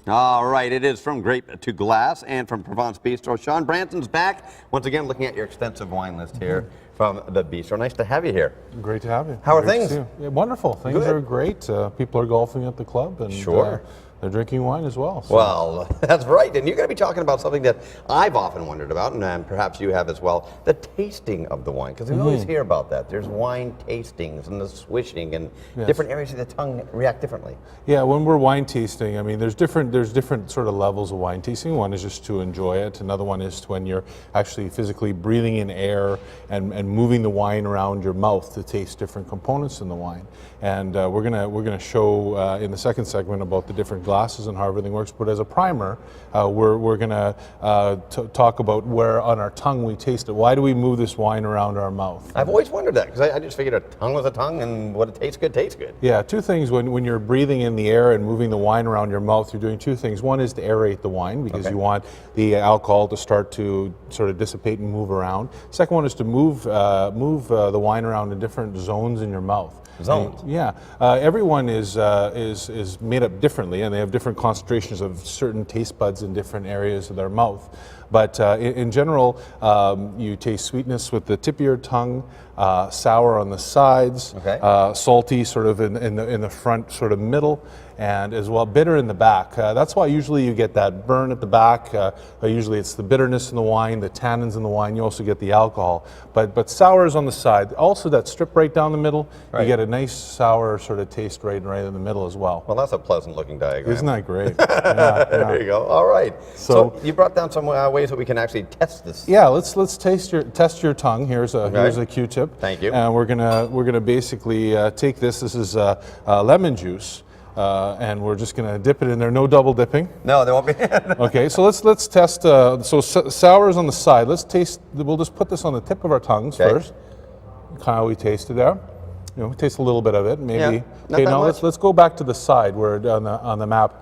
All right, it is From Grape to Glass and from Provence Bistro. Shawn Branson's back, once again looking at your extensive wine list here from the Bistro. Nice to have you here. Great to have you. How are Great things? to see you. Yeah, wonderful. Things Good. are great. People are golfing at the club, and they're drinking wine as well. So. Well, that's right. And you're going to be talking about something that I've often wondered about, and perhaps you have as well, the tasting of the wine. Because we always hear about that. There's wine tastings and the swishing, and different areas of the tongue react differently. Yeah, when we're wine tasting, I mean, there's different sort of levels of wine tasting. One is just to enjoy it. Another one is when you're actually physically breathing in air and moving the wine around your mouth to taste different components in the wine. And we're gonna show in the second segment about the different glasses and how everything works. But as a primer, we're gonna talk about where on our tongue we taste it. Why do we move this wine around our mouth? I've always wondered that, because I just figured a tongue was a tongue, and what it tastes good, tastes good. Yeah, two things. When you're breathing in the air and moving the wine around your mouth, you're doing two things. One is to aerate the wine, because you want the alcohol to start to sort of dissipate and move around. Second one is to move the wine around in different zones in your mouth. Zones? Yeah. Everyone is made up differently, and they have different concentrations of certain taste buds in different areas of their mouth. But in general, you taste sweetness with the tip of your tongue, sour on the sides, salty sort of in the front sort of middle, and as well bitter in the back. That's why usually you get that burn at the back. Usually it's the bitterness in the wine, the tannins in the wine. You also get the alcohol. But sour is on the side. Also that strip right down the middle, you get a nice sour sort of taste right in the middle as well. Well, that's a pleasant looking diagram. Isn't that great? Yeah. There you go. All right. So you brought down some ways that we can actually test this. Yeah, let's test your tongue. Here's a Q-tip. Thank you. And we're gonna basically take this. This is lemon juice. And we're just going to dip it in there. No double dipping. No, there won't be. Okay, so let's test. Sour is on the side. Let's taste. We'll just put this on the tip of our tongues first. Kind of how we taste it there. You know, we taste a little bit of it, maybe. Yeah, okay, now let's go back to the side where on the map.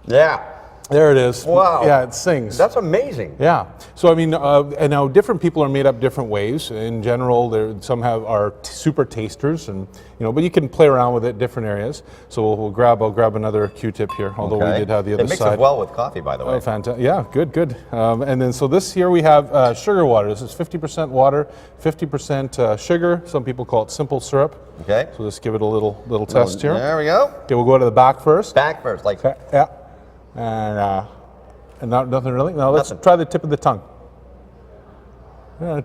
Yeah. There it is. Wow. Yeah, it sings. That's amazing. Yeah. So I mean, and now different people are made up different ways. In general, some are super tasters, and but you can play around with it different areas. So I'll grab another Q-tip here. Although we did have the other side. It mixes well with coffee, by the way. Oh, fantastic! Yeah, good. And then so this here we have sugar water. This is 50% water, 50% sugar. Some people call it simple syrup. Okay. So let's give it a little test here. There we go. Okay, we'll go to the back first. Back first, like. Okay, yeah. And nothing really. Now let's try the tip of the tongue.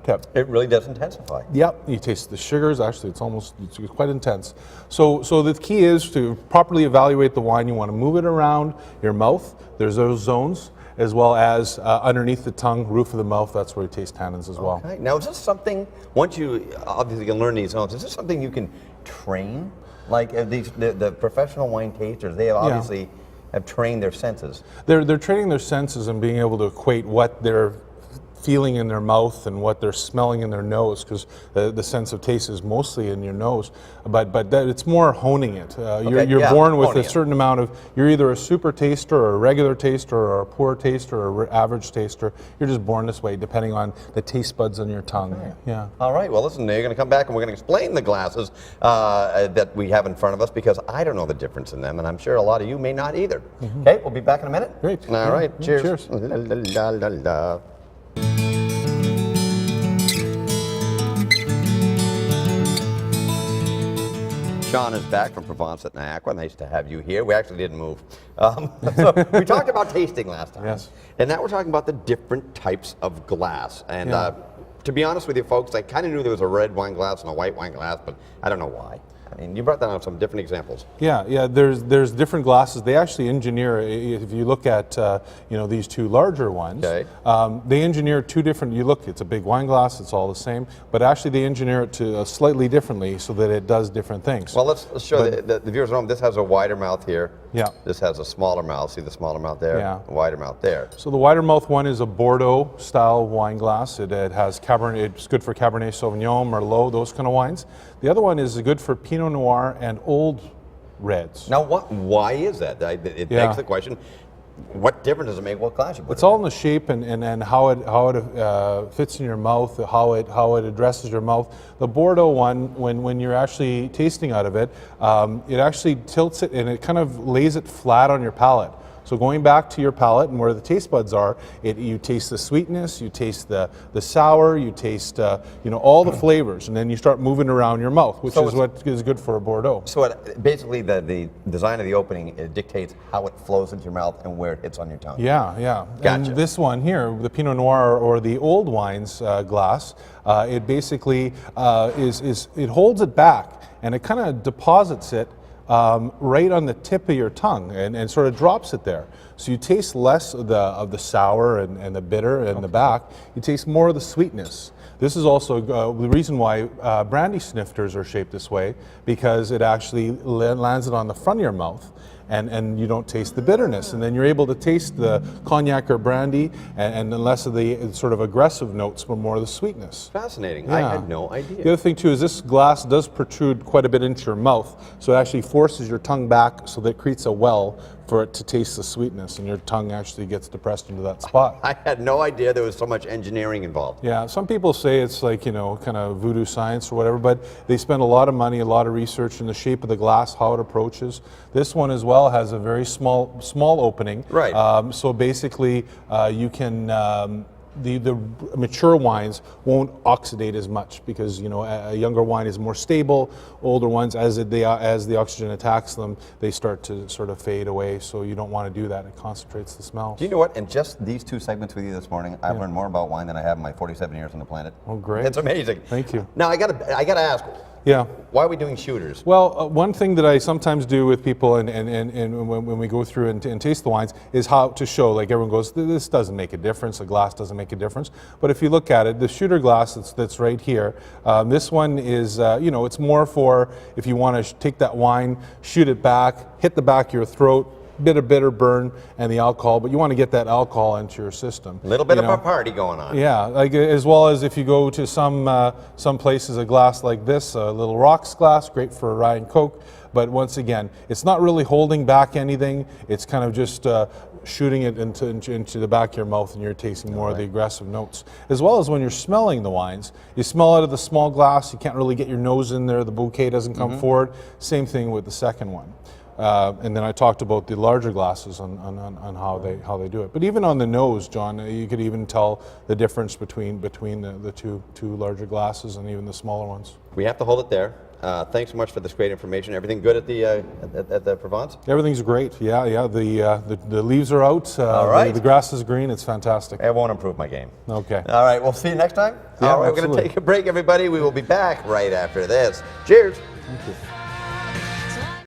Tip. It really does intensify. Yep, you taste the sugars. Actually, it's quite intense. So the key is to properly evaluate the wine. You want to move it around your mouth. There's those zones, as well as underneath the tongue, roof of the mouth. That's where you taste tannins as well. Okay. Now, is this something, once you obviously can learn these zones, is this something you can train? Like the professional wine tasters, they have obviously have trained their senses. They're training their senses and being able to equate what they're feeling in their mouth and what they're smelling in their nose, because the sense of taste is mostly in your nose. But it's more honing it. You're born with a certain amount of. You're either a super taster or a regular taster or a poor taster or an average taster. You're just born this way, depending on the taste buds on your tongue. Okay. Yeah. All right. Well, listen. Now you're going to come back and we're going to explain the glasses that we have in front of us, because I don't know the difference in them, and I'm sure a lot of you may not either. Okay. We'll be back in a minute. Great. All right. Cheers. Cheers. La, la, la, la. Shawn is back from Provence at Niagara. Nice to have you here. We actually didn't move. So we talked about tasting last time. Yes. And now we're talking about the different types of glass. And to be honest with you folks, I kind of knew there was a red wine glass and a white wine glass, but I don't know why. I mean, you brought down some different examples. Yeah. There's different glasses. They actually engineer. If you look at these two larger ones, they engineer two different. It's a big wine glass. It's all the same, but actually they engineer it to slightly differently so that it does different things. Well, let's show the viewers at home. This has a wider mouth here. Yeah. This has a smaller mouth. See the smaller mouth there? Yeah. A wider mouth there. So the wider mouth one is a Bordeaux style wine glass. It has Cabernet. It's good for Cabernet Sauvignon, Merlot, those kind of wines. The other one is good for Pinot Noir and old reds. Now, why is that? It begs the question. what difference does it make what glass you put It's it in? all in the shape and how it fits in your mouth, how it addresses your mouth. The Bordeaux one, when you're actually tasting out of it, it actually tilts it and it kind of lays it flat on your palate. So going back to your palate and where the taste buds are, you taste the sweetness, you taste the sour, you taste all the flavors, and then you start moving around your mouth, which is what is good for a Bordeaux. So basically, the design of the opening, it dictates how it flows into your mouth and where it hits on your tongue. Yeah. Gotcha. And this one here, the Pinot Noir or the old wines glass, it basically it holds it back and it kind of deposits it right on the tip of your tongue and sort of drops it there. So you taste less of the sour and the bitter in the back. You taste more of the sweetness. This is also the reason why brandy snifters are shaped this way, because it actually lands it on the front of your mouth. And you don't taste the bitterness, and then you're able to taste the cognac or brandy and less of the sort of aggressive notes, but more of the sweetness. Fascinating. Yeah. I had no idea. The other thing too is this glass does protrude quite a bit into your mouth, so it actually forces your tongue back so that it creates a well for it to taste the sweetness, and your tongue actually gets depressed into that spot. I had no idea there was so much engineering involved. Yeah, some people say it's like, kind of voodoo science or whatever, but they spend a lot of money, a lot of research in the shape of the glass, how it approaches. This one as well has a very small opening. Right. So basically, you can. The mature wines won't oxidate as much because a younger wine is more stable. Older ones, as the oxygen attacks them, they start to sort of fade away. So you don't want to do that. It concentrates the smells. Do you know what? In just these 2 segments with you this morning, I've learned more about wine than I have in my 47 years on the planet. Oh, great! It's amazing. Thank you. Now I gotta ask. Yeah. Why are we doing shooters? Well, one thing that I sometimes do with people and when we go through and taste the wines is how to show, like everyone goes, this doesn't make a difference, the glass doesn't make a difference. But if you look at it, the shooter glass that's right here, this one is, it's more for if you want to take that wine, shoot it back, hit the back of your throat, bit of bitter burn and the alcohol, but you want to get that alcohol into your system. A little bit of a party going on. Yeah, like as well as if you go to some places, a glass like this, a little rocks glass, great for a rye and coke. But once again, it's not really holding back anything. It's kind of just shooting it into the back of your mouth, and you're tasting more of the aggressive notes. As well as when you're smelling the wines, you smell out of the small glass. You can't really get your nose in there. The bouquet doesn't come forward. Same thing with the second one. And then I talked about the larger glasses on how they do it. But even on the nose, John, you could even tell the difference between the two larger glasses and even the smaller ones. We have to hold it there. Thanks so much for this great information. Everything good at the Provence? Everything's great. Yeah. The leaves are out. All right. The grass is green. It's fantastic. I won't improve my game. Okay. All right. We'll see you next time. Yeah, All right. We're going to take a break, everybody. We will be back right after this. Cheers. Thank you.